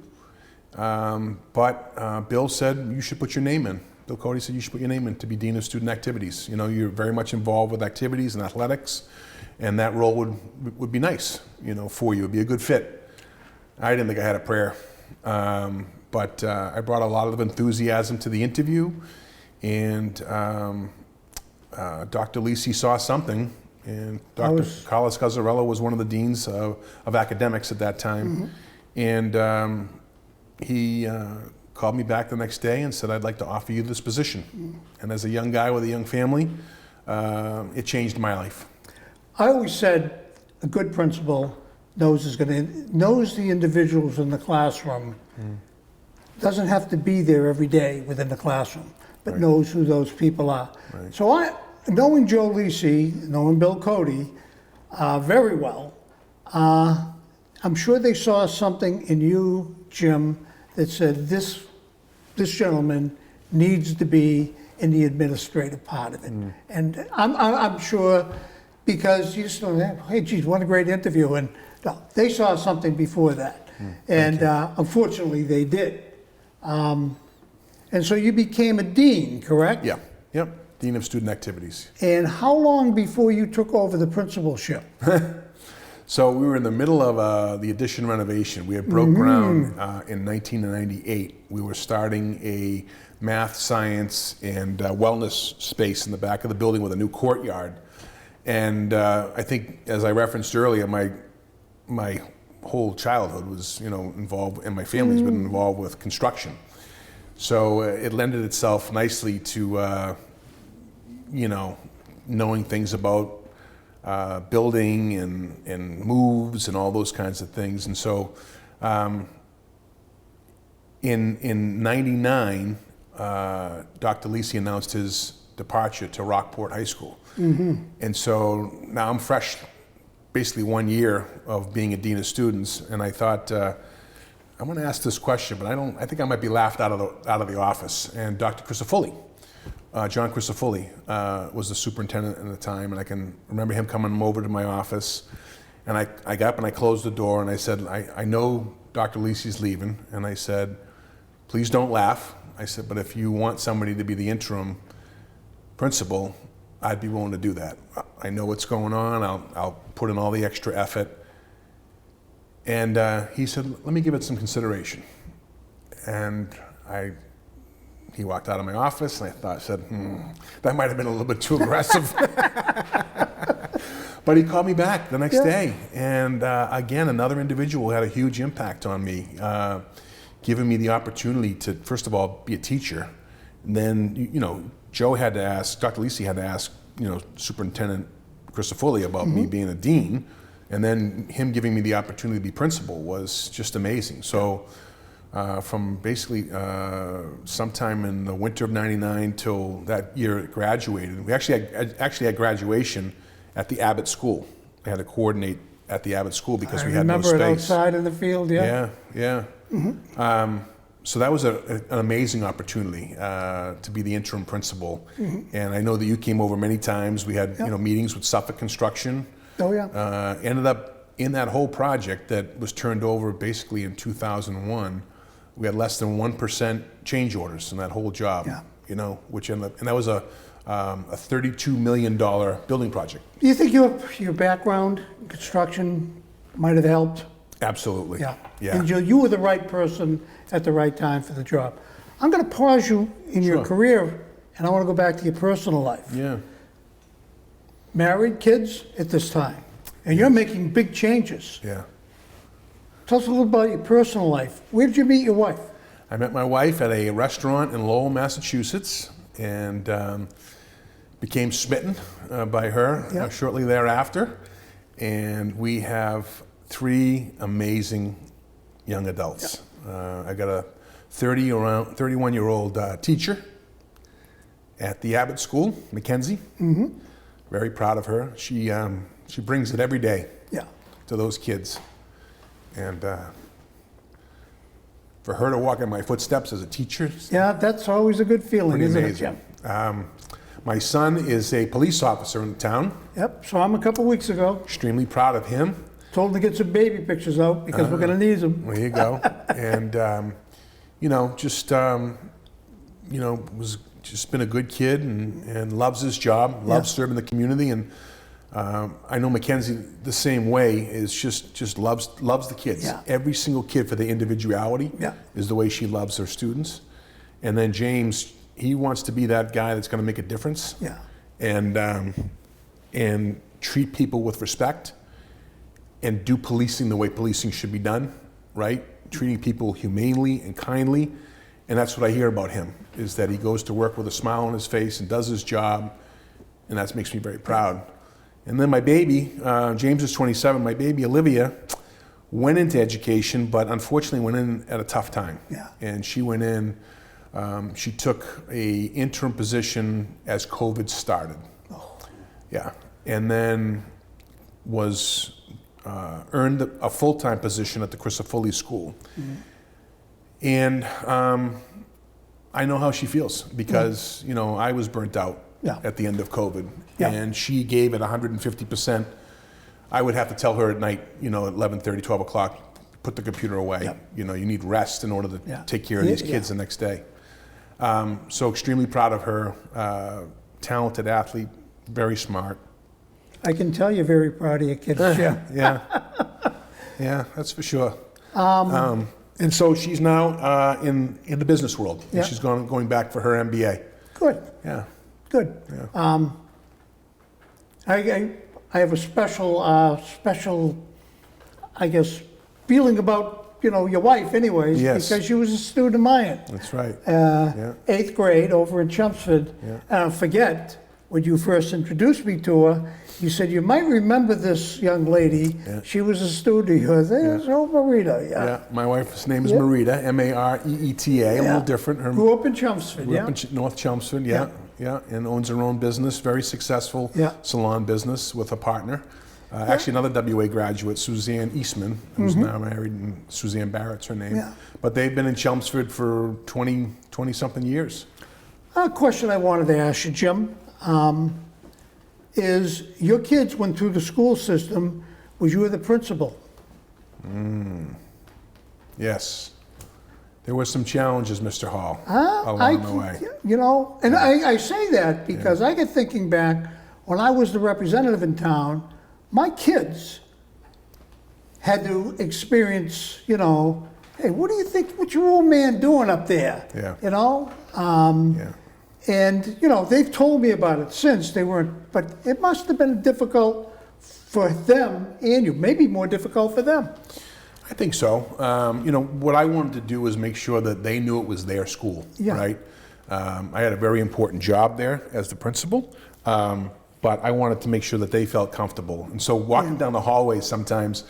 But Bill said, you should put your name in. Bill Cody said, you should put your name in to be Dean of Student Activities. You know, you're very much involved with activities and athletics, and that role would be nice, you know, for you. It'd be a good fit. I didn't think I had a prayer. But I brought a lot of enthusiasm to the interview, and Dr. Lisi saw something, and Dr. Carlos Gazzarella was one of the deans of academics at that time, and he called me back the next day and said, I'd like to offer you this position. And as a young guy with a young family, it changed my life. I always said a good principal knows the individuals in the classroom. Doesn't have to be there every day within the classroom, but knows who those people are. Right. So knowing Joe Lisi, knowing Bill Cody very well, I'm sure they saw something in you, Jim, that said this gentleman needs to be in the administrative part of it. And I'm sure, because you just know, hey, geez, what a great interview. And no, they saw something before that. And unfortunately, they did. And so you became a dean, correct? Yeah, yep, Dean of Student Activities. And how long before you took over the principalship? So we were in the middle of the addition renovation. We had broke ground in 1998. We were starting a math, science, and wellness space in the back of the building with a new courtyard. And I think, as I referenced earlier, my whole childhood was, you know, involved, and my family's been involved with construction. So it lended itself nicely to, you know, knowing things about building and moves and all those kinds of things. And so in 99, Dr. Lisi announced his departure to Rockport High School. And so now I'm fresh, basically 1 year of being a dean of students, and I thought, I'm going to ask this question, but I think I might be laughed out of the office. And Dr. Crisafulli, John Crisafulli, was the superintendent at the time, and I can remember him coming over to my office, and I got up and I closed the door, and I said, I know Dr. Lisi's leaving, and I said, please don't laugh. I said, but if you want somebody to be the interim principal, I'd be willing to do that. I know what's going on. I'll put in all the extra effort. And he said, let me give it some consideration. And he walked out of my office, and I said, that might have been a little bit too aggressive. But he called me back the next day. And again, another individual had a huge impact on me, giving me the opportunity to, first of all, be a teacher, And then, Joe had to ask, Dr. Lisi had to ask, Superintendent Christofoli about me being a dean. And then him giving me the opportunity to be principal was just amazing. So from basically sometime in the winter of '99 till that year it graduated, we actually had graduation at the Abbott School. I had to coordinate at the Abbott School because we had no space. I remember it outside in the field, yeah. Yeah. So that was an amazing opportunity to be the interim principal. And I know that you came over many times. We had meetings with Suffolk Construction. Oh, yeah. Ended up in that whole project that was turned over basically in 2001. We had less than 1% change orders in that whole job. Yeah. Which ended up, and that was a $32 million building project. Do you think your background in construction might have helped? Absolutely. Yeah. Yeah. And you were the right person at the right time for the job. I'm going to pause you in your career, and I want to go back to your personal life. Yeah. Married, kids at this time, and you're making big changes. Yeah. Tell us a little about your personal life. Where did you meet your wife? I met my wife at a restaurant in Lowell, Massachusetts, and became smitten by her shortly thereafter. And we have 3 amazing young adults. I got a 31-year-old teacher at the Abbott School, Mackenzie. Very proud of her. She brings it every day to those kids. And for her to walk in my footsteps as a teacher, yeah, that's always a good feeling, pretty isn't amazing. it, Jim? My son is a police officer in town. Yep, saw him a couple weeks ago. Extremely proud of him. Told him to get some baby pictures out because we're going to need them. There you go. And was just been a good kid and loves his job, loves serving the community. And I know Mackenzie the same way, is just loves the kids. Yeah. Every single kid, for the individuality is the way she loves her students. And then James, he wants to be that guy that's going to make a difference. Yeah. And treat people with respect and do policing the way policing should be done, right? Treating people humanely and kindly. And that's what I hear about him, is that he goes to work with a smile on his face and does his job, and that makes me very proud. And then my baby, James is 27, my baby Olivia went into education, but unfortunately went in at a tough time. Yeah. And she went in, she took a interim position as COVID started. Oh. Yeah, and then earned a full-time position at the Christofoli School. And I know how she feels because, I was burnt out at the end of COVID. And she gave it 150%. I would have to tell her at night, at 11:30, 12 o'clock, put the computer away. You need rest in order to take care of these kids the next day. So extremely proud of her. Talented athlete, very smart. I can tell you're very proud of your kids, Jim. Yeah, that's for sure. And so she's now in the business world. And she's going back for her MBA. Good. Yeah. Good. Yeah. I have a special, I guess, feeling about, your wife anyways, because she was a student of mine. That's right. 8th grade over in Chelmsford. And I'll forget, when you first introduced me to her, you said, you might remember this young lady. She was a student of yours. There's Marita. Yeah, my wife's name is Marita, Mareeta, a little different. Her grew up in Chelmsford, Grew up in North Chelmsford, and owns her own business, very successful salon business with a partner. Actually, another WA graduate, Suzanne Eastman, who's now married, and Suzanne Barrett's her name. But they've been in Chelmsford for 20-something years. A question I wanted to ask you, Jim, is your kids went through the school system, was you the principal? Yes. There were some challenges, Mr. Hall, along the way. And I say that because I get thinking back, when I was the representative in town, my kids had to experience, hey, what do you think, what's your old man doing up there? And, they've told me about it since. They weren't, but it must have been difficult for them and you, maybe more difficult for them. I think so. What I wanted to do was make sure that they knew it was their school, right? I had a very important job there as the principal, but I wanted to make sure that they felt comfortable. And so walking down the hallway sometimes,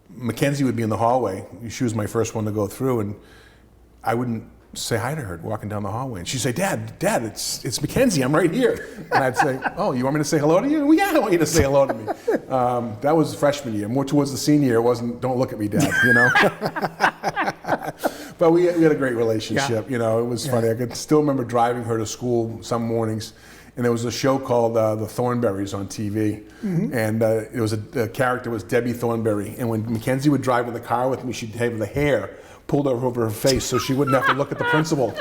Mackenzie would be in the hallway. She was my first one to go through, and I wouldn't say hi to her walking down the hallway. And she'd say, Dad, it's Mackenzie, I'm right here. And I'd say, oh, you want me to say hello to you? Well, yeah, I want you to say hello to me. That was freshman year. More towards the senior year, it wasn't, don't look at me, Dad, you know? But we had a great relationship, you know, it was funny. I could still remember driving her to school some mornings, and there was a show called The Thornberrys on TV. And it was the character was Debbie Thornberry. And when Mackenzie would drive in the car with me, she'd have the hair pulled over her face so she wouldn't have to look at the principal.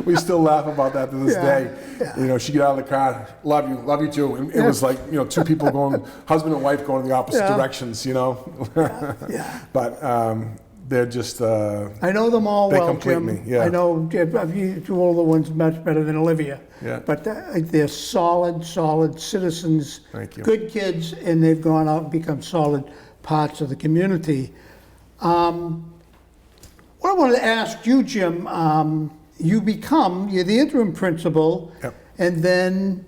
We still laugh about that to this day. You know, she'd get out of the car, love you too. And it was like, you know, two people going, husband and wife going in the opposite directions, you know. But they're just, I know them all they well, complete Jim. me, I know you two older ones much better than Olivia. But they're solid citizens, Thank you. Good kids, and they've gone out and become solid parts of the community. What I wanted to ask you, Jim, you're the interim principal, and then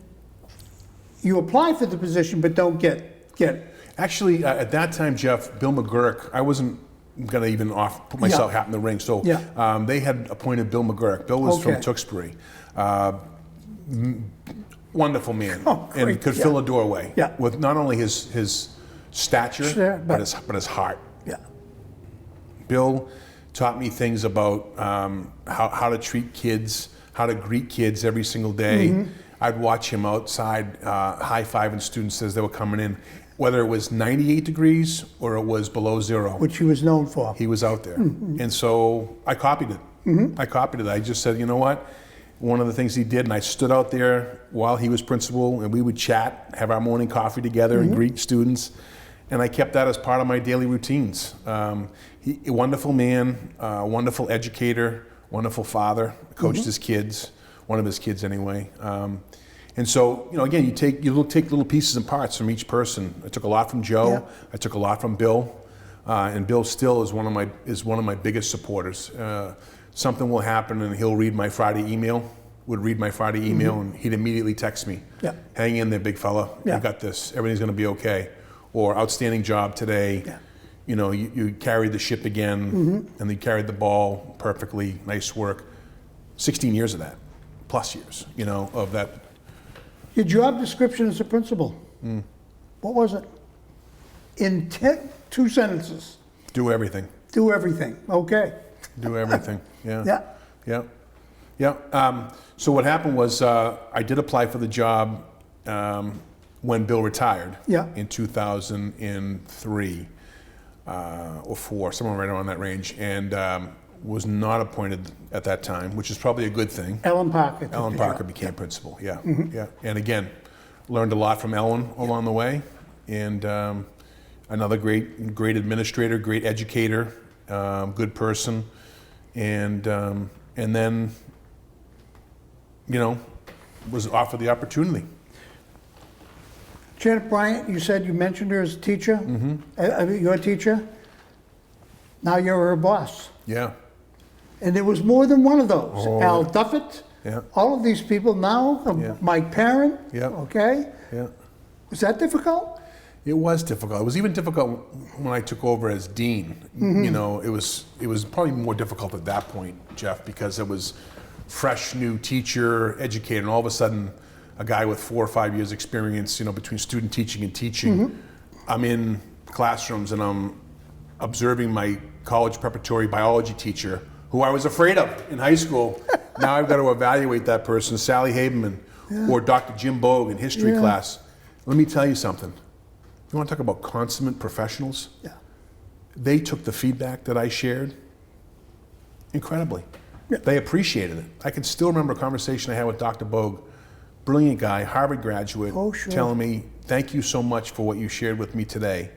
you apply for the position but don't get it. Actually, at that time, Geoff, Bill McGurk, I wasn't going to even put myself hat in the ring. So they had appointed Bill McGurk. Bill was from Tewksbury. Wonderful man, and could fill a doorway with not only his stature, but his heart. Bill taught me things about how to treat kids, how to greet kids every single day. I'd watch him outside high-fiving students as they were coming in, whether it was 98 degrees or it was below zero. Which he was known for. He was out there. And so I copied it. I just said, you know what? One of the things he did, and I stood out there while he was principal, and we would chat, have our morning coffee together and greet students. And I kept that as part of my daily routines. A wonderful man, wonderful educator, wonderful father, coached his kids, one of his kids anyway. And so, you know, again, you take little pieces and parts from each person. I took a lot from Joe. I took a lot from Bill, and Bill still is one of my biggest supporters. Something will happen, and he'll read my Friday email. And he'd immediately text me, "Hang in there, big fella. You got this. Everything's going to be okay." Or outstanding job today. You know, you carried the ship again, and you carried the ball perfectly. Nice work. 16 years of that, plus years, you know, of that. Your job description as a principal, what was it? In 2 sentences. Do everything. Do everything, okay. Do everything, So what happened was I did apply for the job when Bill retired in 2003 or 4, somewhere right around that range, and was not appointed at that time, which is probably a good thing. Ellen Parker became principal, And again, learned a lot from Ellen along the way, and another great administrator, great educator, good person, and then, you know, was offered the opportunity. Janet Bryant, you mentioned her as a teacher. You're a teacher. Now you're her boss. And there was more than one of those. Al Duffett. All of these people now. Mike Parent. Okay. Was that difficult? It was difficult. It was even difficult when I took over as dean. You know, it was probably more difficult at that point, Geoff, because it was fresh new teacher, educator, and all of a sudden, a guy with 4 or 5 years experience, you know, between student teaching and teaching. I'm in classrooms and I'm observing my college preparatory biology teacher, who I was afraid of in high school. Now I've got to evaluate that person, Sally Haberman, or Dr. Jim Bogue in history class. Let me tell you something. You want to talk about consummate professionals? They took the feedback that I shared incredibly. They appreciated it. I can still remember a conversation I had with Dr. Bogue, brilliant guy, Harvard graduate, telling me, "Thank you so much for what you shared with me today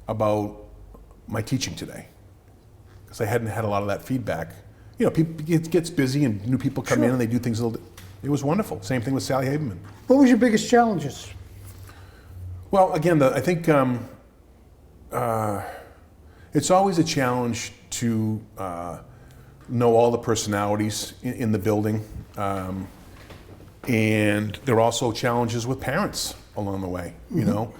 about my teaching today." Because I hadn't had a lot of that feedback. You know, it gets busy and new people come in and they do things a little. It was wonderful. Same thing with Sally Haberman. What was your biggest challenges? Well, again, I think it's always a challenge to know all the personalities in the building. And there are also challenges with parents along the way, you know.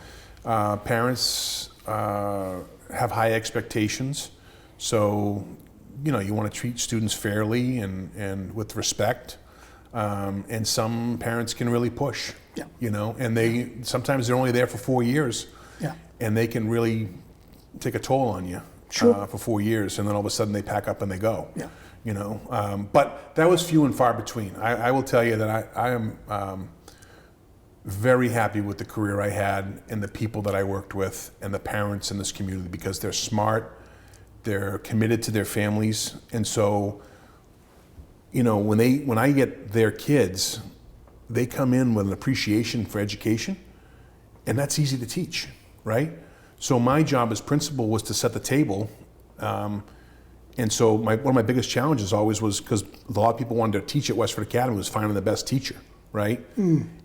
Parents have high expectations, so, you know, you want to treat students fairly and with respect. And some parents can really push, you know, and sometimes they're only there for 4 years, and they can really take a toll on you for 4 years, and then all of a sudden they pack up and they go. You know, but that was few and far between. I will tell you that I am very happy with the career I had and the people that I worked with and the parents in this community, because they're smart, they're committed to their families, and so, you know, when I get their kids, they come in with an appreciation for education, and that's easy to teach, right? So my job as principal was to set the table. And so one of my biggest challenges always was, because a lot of people wanted to teach at Westford Academy, was finding the best teacher, right?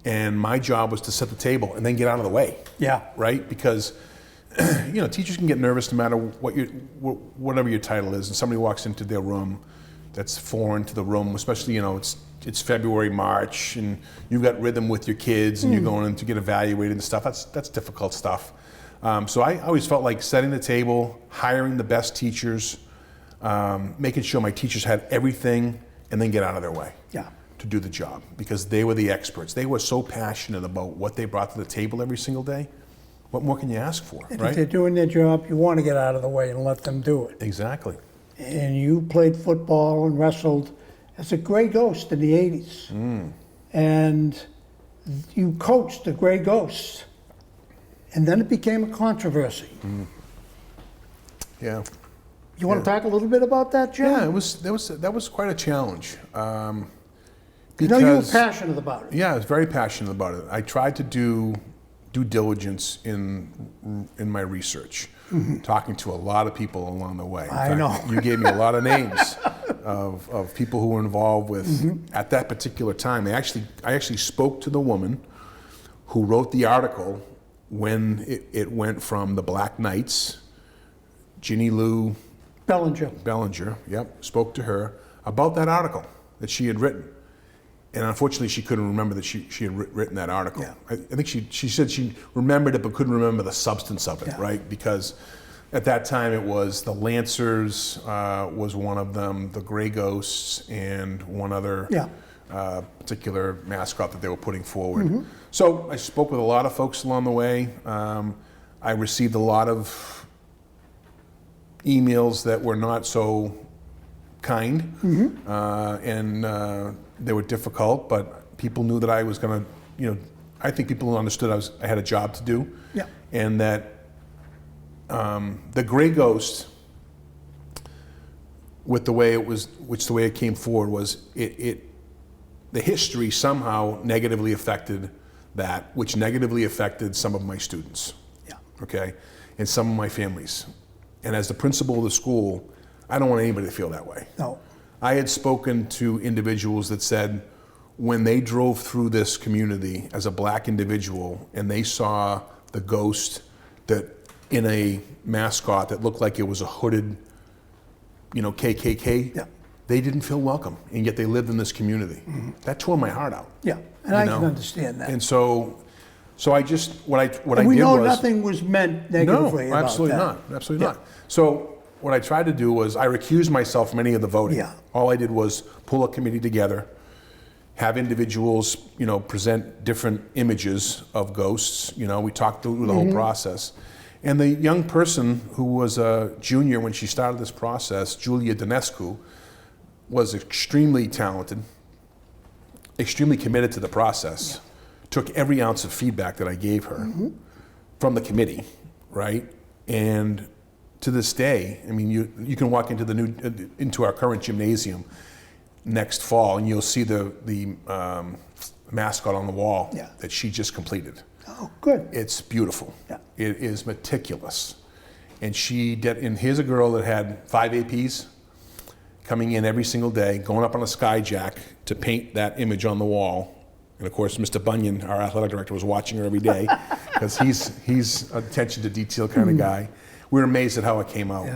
And my job was to set the table and then get out of the way. Right? Because, you know, teachers can get nervous no matter whatever your title is, and somebody walks into their room that's foreign to the room, especially, you know, it's February, March, and you've got rhythm with your kids, and you're going in to get evaluated and stuff. That's difficult stuff. So I always felt like setting the table, hiring the best teachers, making sure my teachers had everything, and then get out of their way to do the job, because they were the experts. They were so passionate about what they brought to the table every single day. What more can you ask for, And right? if they're doing their job, you want to get out of the way and let them do it. Exactly. And you played football and wrestled as a Gray Ghost in the 80s. And you coached the Gray Ghosts. And then it became a controversy. Yeah. You want to talk a little bit about that, Jim? Yeah, that was quite a challenge. I know you were passionate about it. Yeah, I was very passionate about it. I tried to do due diligence in my research, talking to a lot of people along the way. In fact, you gave me a lot of names of people who were involved with at that particular time. I actually spoke to the woman who wrote the article when it went from the Black Knights, Ginny Lou Bellinger, spoke to her about that article that she had written. And unfortunately, she couldn't remember that she had written that article. I think she said she remembered it, but couldn't remember the substance of it, right? Because at that time, it was the Lancers was one of them, the Gray Ghosts, and one other particular mascot that they were putting forward. So I spoke with a lot of folks along the way. I received a lot of emails that were not so kind, and they were difficult, but people knew that I was going to, you know, I think people understood I had a job to do, and that the Gray Ghost, with the way it came forward, was the history somehow negatively affected that, which negatively affected some of my students, okay, and some of my families. And as the principal of the school, I don't want anybody to feel that way. No. I had spoken to individuals that said when they drove through this community as a black individual and they saw the ghost that in a mascot that looked like it was a hooded, you know, KKK, they didn't feel welcome, and yet they lived in this community. That tore my heart out. And I can understand that. And so I just, what I did was... We know nothing was meant negatively about that. Absolutely not. So what I tried to do was I recused myself from any of the voting. All I did was pull a committee together, have individuals, you know, present different images of ghosts. You know, we talked through the whole process. And the young person who was a junior when she started this process, Julia Donescu, was extremely talented, extremely committed to the process, took every ounce of feedback that I gave her from the committee, right? And to this day, I mean, you can walk into our current gymnasium next fall, and you'll see the mascot on the wall that she just completed. Oh, good. It's beautiful. It is meticulous. And she did, and here's a girl that had 5 APs coming in every single day, going up on a skyjack to paint that image on the wall. And of course, Mr. Bunyan, our athletic director, was watching her every day because he's an attention to detail kind of guy. We were amazed at how it came out.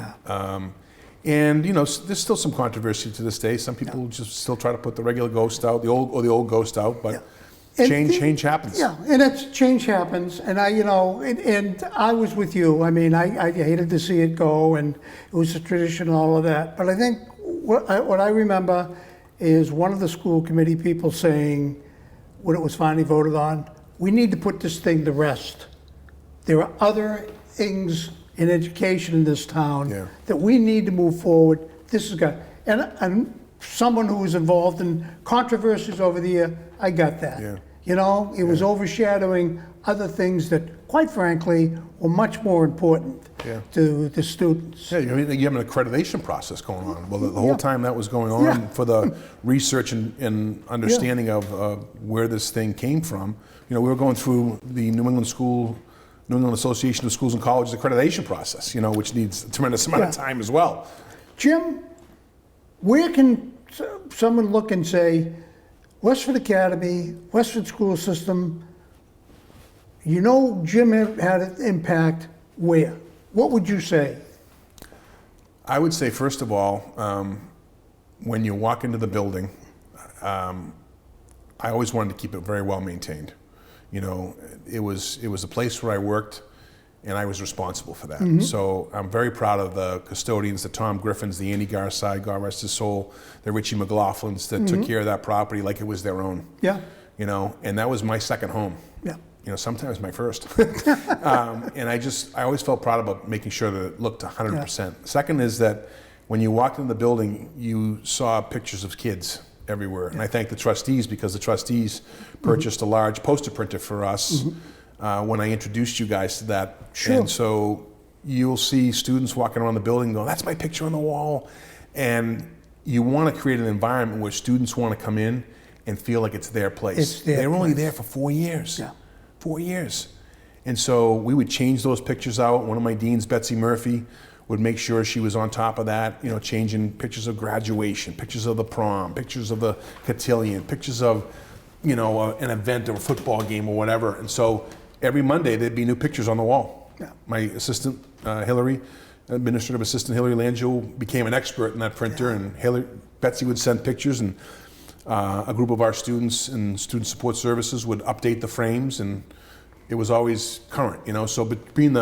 And there's still some controversy to this day. Some people just still try to put the regular ghost out, the old ghost out, but change happens. Yeah, and change happens. And and I was with you. I mean, I hated to see it go, and it was a tradition and all of that. But I think what I remember is one of the school committee people saying, when it was finally voted on, we need to put this thing to rest. There are other things in education in this town that we need to move forward. This is good. And someone who was involved in controversies over the year, I got that. Yeah. It was overshadowing other things that, quite frankly, were much more important to the students. Yeah, you have an accreditation process going on. Well, the whole time that was going on for the research and understanding of where this thing came from, we were going through the New England Association of Schools and Colleges accreditation process, which needs a tremendous amount of time as well. Jim, where can someone look and say, Westford Academy, Westford school system, Jim had an impact where? What would you say? I would say, first of all, when you walk into the building, I always wanted to keep it very well maintained. It was a place where I worked, and I was responsible for that. Mm-hmm. So I'm very proud of the custodians, the Tom Griffins, the Andy Garside, God rest his soul, the Richie McLaughlins that took care of that property like it was their own. Yeah. And that was my second home. Yeah. Sometimes my first. And I always felt proud about making sure that it looked 100%. Yeah. Second is that when you walked in the building, you saw pictures of kids everywhere. And I thank the trustees, because the trustees purchased a large poster printer for us when I introduced you guys to that. Sure. And so you'll see students walking around the building and go, that's my picture on the wall. And you want to create an environment where students want to come in and feel like it's their place. They were only there for 4 years. Yeah. 4 years. And so we would change those pictures out. One of my deans, Betsy Murphy, would make sure she was on top of that, changing pictures of graduation, pictures of the prom, pictures of the cotillion, pictures of, an event or a football game or whatever. And so every Monday there'd be new pictures on the wall. Yeah. My assistant, administrative assistant Hillary Langell, became an expert in that printer, and Betsy would send pictures, and a group of our students and student support services would update the frames, and it was always current, So between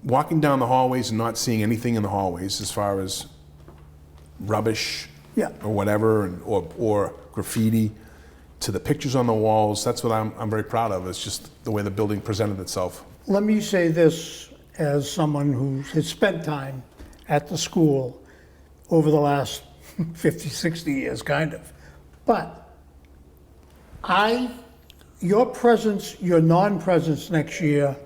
walking down the hallways and not seeing anything in the hallways as far as rubbish or whatever, or graffiti, to the pictures on the walls, that's what I'm very proud of. It's just the way the building presented itself. Let me say this as someone who has spent time at the school over the last 50, 60 years, kind of. But your presence, your non-presence next year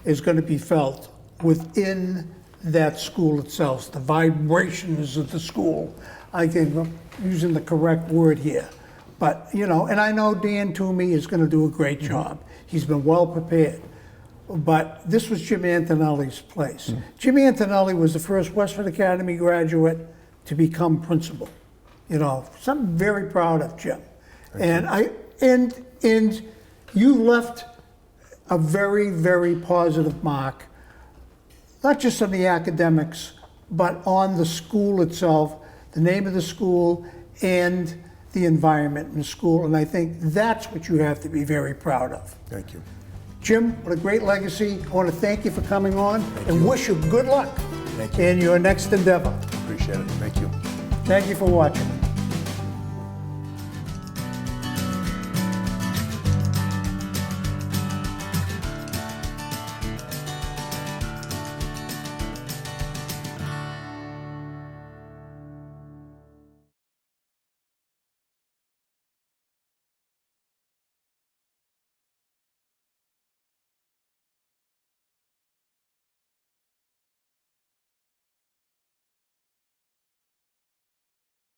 is going to be felt within that school itself, the vibrations of the school. I think I'm using the correct word here. But, and I know Dan Toomey is going to do a great job. He's been well prepared. But this was Jim Antonelli's place. Jim Antonelli was the first Westford Academy graduate to become principal. So I'm very proud of Jim. And you left a very, very positive mark, not just on the academics, but on the school itself, the name of the school, and the environment in the school. And I think that's what you have to be very proud of. Thank you. Jim, what a great legacy. I want to thank you for coming on and wish you good luck in your next endeavor. Appreciate it. Thank you. Thank you for watching.